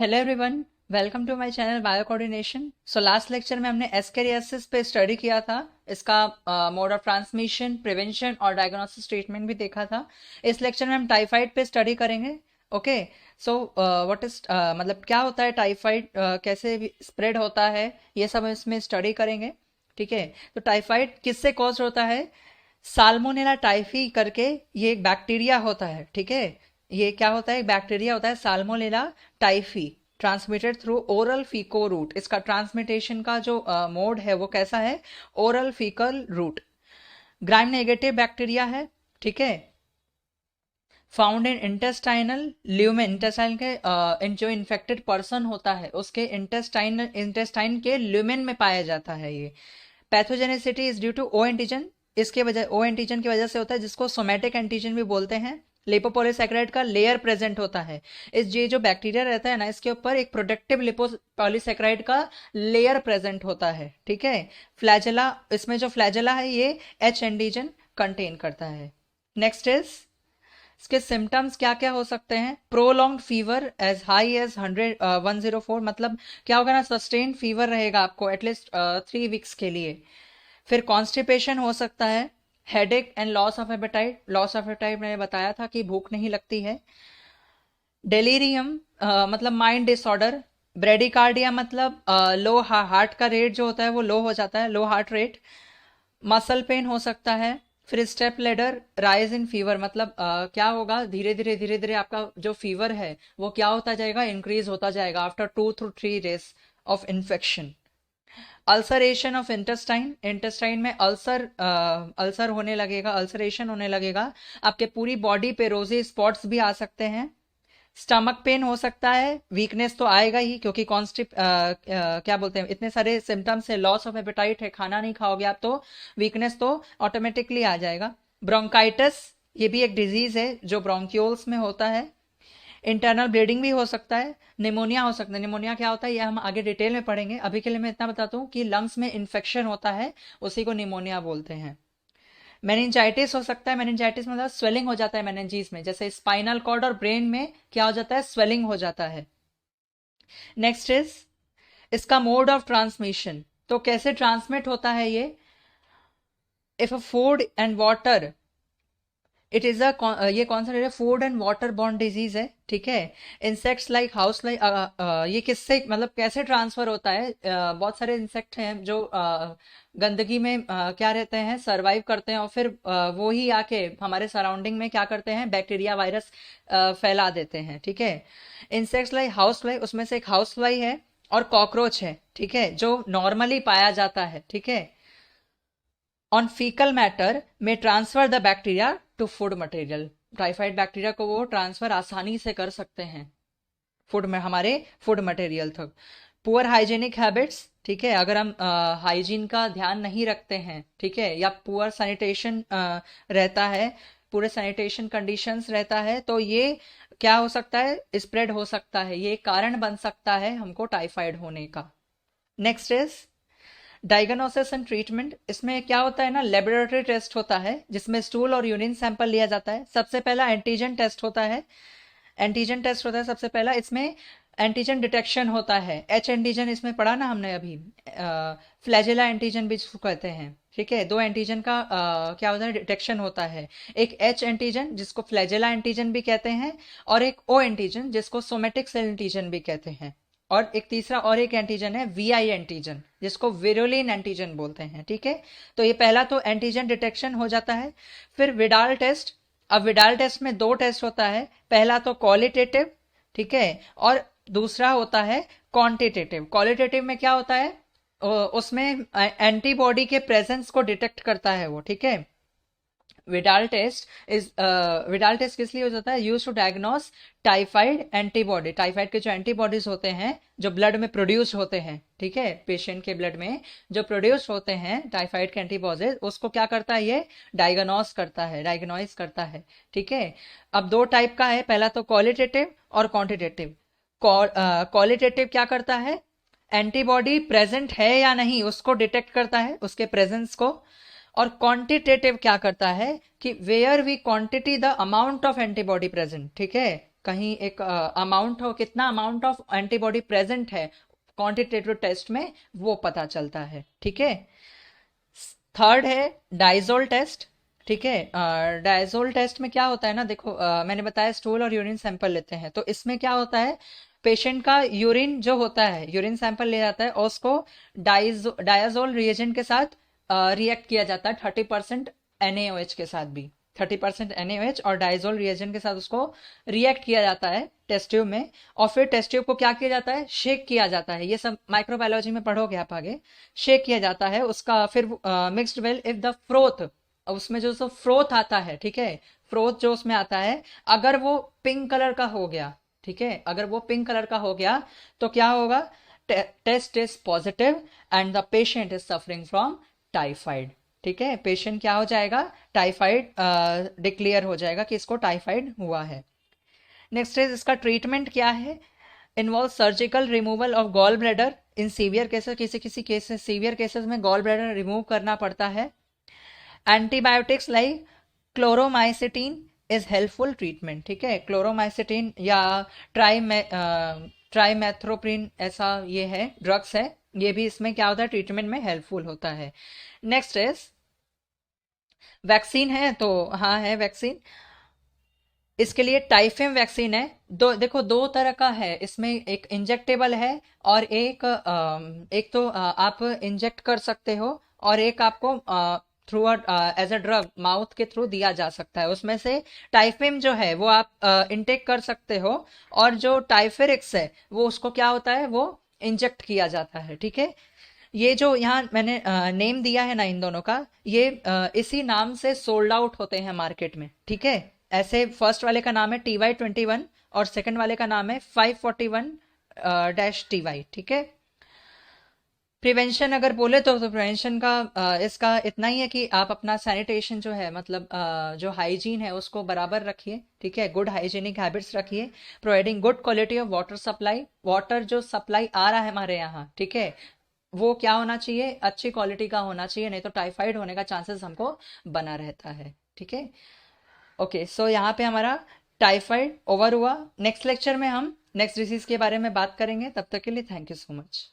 Hello everyone, welcome to my channel bio coordination. So last lecture में हमने ascariasis पे study किया था। इसका मोड ऑफ ट्रांसमिशन, प्रिवेंशन और डायग्नोसिस ट्रीटमेंट भी देखा था। इस लेक्चर में हम टाइफाइड पे स्टडी करेंगे। ओके, सो व्हाट इज मतलब क्या होता है टाइफाइड, कैसे स्प्रेड होता है, ये सब इसमें स्टडी करेंगे। ठीक है, तो टाइफाइड किससे कॉज होता है? साल्मोनेला टाइफी करके ये एक बैक्टीरिया होता है। ठीक है, ये क्या होता है? एक बैक्टीरिया होता है salmonella typhi, transmitted through oral faeco route. इसका ट्रांसमिटेशन का जो मोड है वो कैसा है? Oral faecal route. Gram negative bacteria है। ठीक है, found in intestinal lumen. Intestine के जो इन्फेक्टेड पर्सन होता है उसके इंटेस्टाइन के ल्यूमेन में पाया जाता है ये। Pathogenicity is due to O antigen. इसके वजह ओ एंटीजन की वजह से होता है, जिसको सोमेटिक एंटीजन भी बोलते हैं। लिपोपॉलीसैकेराइड का लेयर प्रेजेंट होता है। इस ये जो बैक्टीरिया रहता है ना, इसके ऊपर एक प्रोटेक्टिव लिपोपॉलीसैकेराइड का लेयर प्रेजेंट होता है। ठीक है, फ्लैजेला, इसमें जो फ्लैजेला है ये एच एंटीजन कंटेन करता है। नेक्स्ट इज इसके सिम्टम्स क्या क्या हो सकते हैं? Prolong fever as high as 104, मतलब क्या होगा ना, सस्टेन फीवर रहेगा आपको एटलीस्ट 3 वीक्स के लिए। फिर कॉन्स्टिपेशन हो सकता है, headache and loss of appetite. Loss of appetite मैंने बताया था कि भूख नहीं लगती है। डेलीरियम मतलब माइंड डिसऑर्डर। ब्रेडिकार्डिया मतलब लो हार्ट का रेट जो होता है वो लो हो जाता है, लो हार्ट रेट। मसल पेन हो सकता है। फिर step ladder rise in fever, मतलब क्या होगा, धीरे धीरे आपका जो फीवर है वो क्या होता जाएगा? इंक्रीज होता जाएगा after 2 to 3 days of infection. Ulceration of intestine, intestine में अल्सर होने लगेगा, अल्सरेशन होने लगेगा। आपके पूरी बॉडी पे रोजी स्पॉट्स भी आ सकते हैं। स्टमक पेन हो सकता है। वीकनेस तो आएगा ही, क्योंकि क्या बोलते हैं, इतने सारे सिम्टम्स है, लॉस ऑफ एपेटाइट है, खाना नहीं खाओगे आप तो वीकनेस तो ऑटोमेटिकली आ जाएगा। ब्रोंकाइटिस, ये भी एक डिजीज है जो ब्रोंक्यूल्स में होता है। इंटरनल ब्लीडिंग भी हो सकता है। निमोनिया हो सकता है। निमोनिया क्या होता है ये हम आगे डिटेल में पढ़ेंगे, अभी के लिए मैं इतना बताता हूँ कि लंग्स में इन्फेक्शन होता है, उसी को निमोनिया बोलते हैं। मेनिंजाइटिस हो सकता है। मेनिंजाइटिस मतलब स्वेलिंग हो जाता है मेनिंजीज में, जैसे स्पाइनल कॉर्ड और ब्रेन में क्या हो जाता है? स्वेलिंग हो जाता है। नेक्स्ट इज इसका मोड ऑफ ट्रांसमिशन। तो कैसे ट्रांसमिट होता है ये? If a food and water, it is ये कौन सा food and water borne disease है। ठीक है, इंसेक्ट्स लाइक हाउस लाइक, ये किससे मतलब कैसे ट्रांसफर होता है? बहुत सारे इंसेक्ट हैं जो गंदगी में क्या रहते हैं, सरवाइव करते हैं, और फिर वो ही आके हमारे सराउंडिंग में क्या करते हैं? बैक्टीरिया वायरस फैला देते हैं। ठीक है, इंसेक्ट्स लाइक हाउस फ्लाई, उसमें से एक हाउस फ्लाई है और कॉकरोच है। ठीक है, जो नॉर्मली पाया जाता है। ठीक है, ऑन फीकल मैटर में transfer the bacteria to food material. Typhoid bacteria को वो ट्रांसफर आसानी से कर सकते हैं फूड में, हमारे फूड मटेरियल तक। पुअर हाइजीनिक हैबिट्स, ठीक है, अगर हम हाइजीन का ध्यान नहीं रखते हैं, ठीक है, या पुअर सैनिटेशन रहता है, पूरे सैनिटेशन कंडीशंस रहता है, तो ये क्या हो सकता है? स्प्रेड हो सकता है, ये एक कारण बन सकता है हमको टाइफाइड होने का। Next is diagnosis and treatment. इसमें क्या होता है ना, लेबोरेटरी टेस्ट होता है जिसमें स्टूल और यूरिन सैंपल लिया जाता है। सबसे पहला एंटीजन टेस्ट होता है। एंटीजन टेस्ट होता है सबसे पहला, इसमें एंटीजन डिटेक्शन होता है। एच एंटीजन इसमें पढ़ा ना हमने अभी, फ्लैजेला एंटीजन भी जिसको कहते हैं। ठीक है, दो एंटीजन का क्या होता है? डिटेक्शन होता है। एक एच एंटीजन जिसको फ्लैजेला एंटीजन भी कहते हैं, और एक ओ एंटीजन जिसको सोमेटिक सेल एंटीजन भी कहते हैं। और एक तीसरा और एक एंटीजन है वीआई एंटीजन, जिसको विरुलिन एंटीजन बोलते हैं। ठीक है, तो ये पहला तो एंटीजन डिटेक्शन हो जाता है। फिर विडाल टेस्ट। अब विडाल टेस्ट में 2 टेस्ट होता है, पहला तो क्वालिटेटिव, ठीक है, और दूसरा होता है क्वांटिटेटिव। क्वालिटेटिव में क्या होता है? उसमें एंटीबॉडी के प्रेजेंस को डिटेक्ट करता है वो। ठीक है, विडाल टेस्ट किस लिए हो जाता है? Use to diagnose typhoid antibody. Typhoid के जो एंटीबॉडीज होते हैं जो ब्लड में प्रोड्यूस होते हैं, ठीक है, पेशेंट के ब्लड में जो प्रोड्यूस होते हैं टाइफाइड के एंटीबॉडीज, उसको क्या करता है? ये डायग्नोस करता है, डायग्नोइज करता है। ठीक है, अब 2 टाइप का है, पहला तो क्वालिटेटिव और क्वांटिटेटिव। क्वालिटेटिव क्या करता है? एंटीबॉडी प्रेजेंट है या नहीं उसको डिटेक्ट करता है, उसके प्रेजेंस को। और क्वांटिटेटिव क्या करता है कि where we quantity the amount of antibody present. ठीक है, कहीं एक अमाउंट हो, कितना अमाउंट ऑफ एंटीबॉडी प्रेजेंट है क्वांटिटेटिव टेस्ट में, वो पता चलता है। ठीक है। थर्ड है डाइजोल टेस्ट। ठीक है। डाइजोल टेस्ट में क्या होता है ना, देखो मैंने बताया स्टूल और यूरिन सैंपल लेते हैं, तो इसमें क्या होता है, पेशेंट का यूरिन जो होता है, यूरिन सैंपल ले जाता है और उसको डायाजोल रिएजेंट के साथ रिएक्ट किया जाता है 30% NaOH के साथ भी। 30% NaOH और डाइजोल रिएजेंट के साथ उसको रिएक्ट किया जाता है टेस्ट ट्यूब में, और फिर टेस्ट ट्यूब को क्या किया जाता है, शेक किया जाता है। ये सब माइक्रोबायोलॉजी में पढ़ोगे आप आगे। शेक किया जाता है उसका, फिर mixed well if the froth, उसमें जो सो फ्रोथ आता है, ठीक है, फ्रोथ जो उसमें आता है, अगर वो पिंक कलर का हो गया, ठीक है, अगर वो पिंक कलर का हो गया तो क्या होगा, test is positive and the patient is suffering from typhoid. ठीक है, पेशेंट क्या हो जाएगा, टाइफाइड डिक्लेयर हो जाएगा कि इसको टाइफाइड हुआ है। नेक्स्ट इज इसका ट्रीटमेंट क्या है, involve surgical removal of gall bladder in severe cases, किसी किसी केसेस सीवियर केसेस में गॉल ब्लैडर रिमूव करना पड़ता है। Antibiotics like chloromycetin is helpful treatment. ठीक है, क्लोरोमाइसिटीन या ट्राइमेथ्रोप्रिन, ऐसा ये है, ड्रग्स है, ये भी इसमें क्या होता है, ट्रीटमेंट में हेल्पफुल होता है। नेक्स्ट इज वैक्सीन है, तो हाँ है वैक्सीन। इसके लिए टाइफेम वैक्सीन है। देखो दो तरह का है इसमें, एक इंजेक्टेबल है और एक तो आप इंजेक्ट कर सकते हो, और एक आपको through as a drug mouth के थ्रू दिया जा सकता है। उसमें से टाइफेम जो है वो आप इनटेक कर सकते हो, और जो टाइफेरिक्स है वो उसको क्या होता है, वो इंजेक्ट किया जाता है। ठीक है, ये जो यहाँ मैंने नेम दिया है ना इन दोनों का, ये इसी नाम से सोल्ड आउट होते हैं मार्केट में। ठीक है, ऐसे फर्स्ट वाले का नाम है TY21 और सेकंड वाले का नाम है 541-TY। ठीक है। प्रिवेंशन अगर बोले तो प्रिवेंशन का इसका इतना ही है कि आप अपना सैनिटेशन जो है, मतलब जो हाइजीन है उसको बराबर रखिए। ठीक है, गुड हाइजीनिक हैबिट्स रखिए, providing good quality of water supply, water जो सप्लाई आ रहा है हमारे यहाँ, ठीक है, वो क्या होना चाहिए, अच्छी क्वालिटी का होना चाहिए, नहीं तो टाइफाइड होने का चांसेस हमको बना रहता है। ठीक है। ओके, सो यहाँ पे हमारा टाइफाइड ओवर हुआ। नेक्स्ट लेक्चर में हम नेक्स्ट डिजीज के बारे में बात करेंगे। तब तक के लिए थैंक यू सो मच।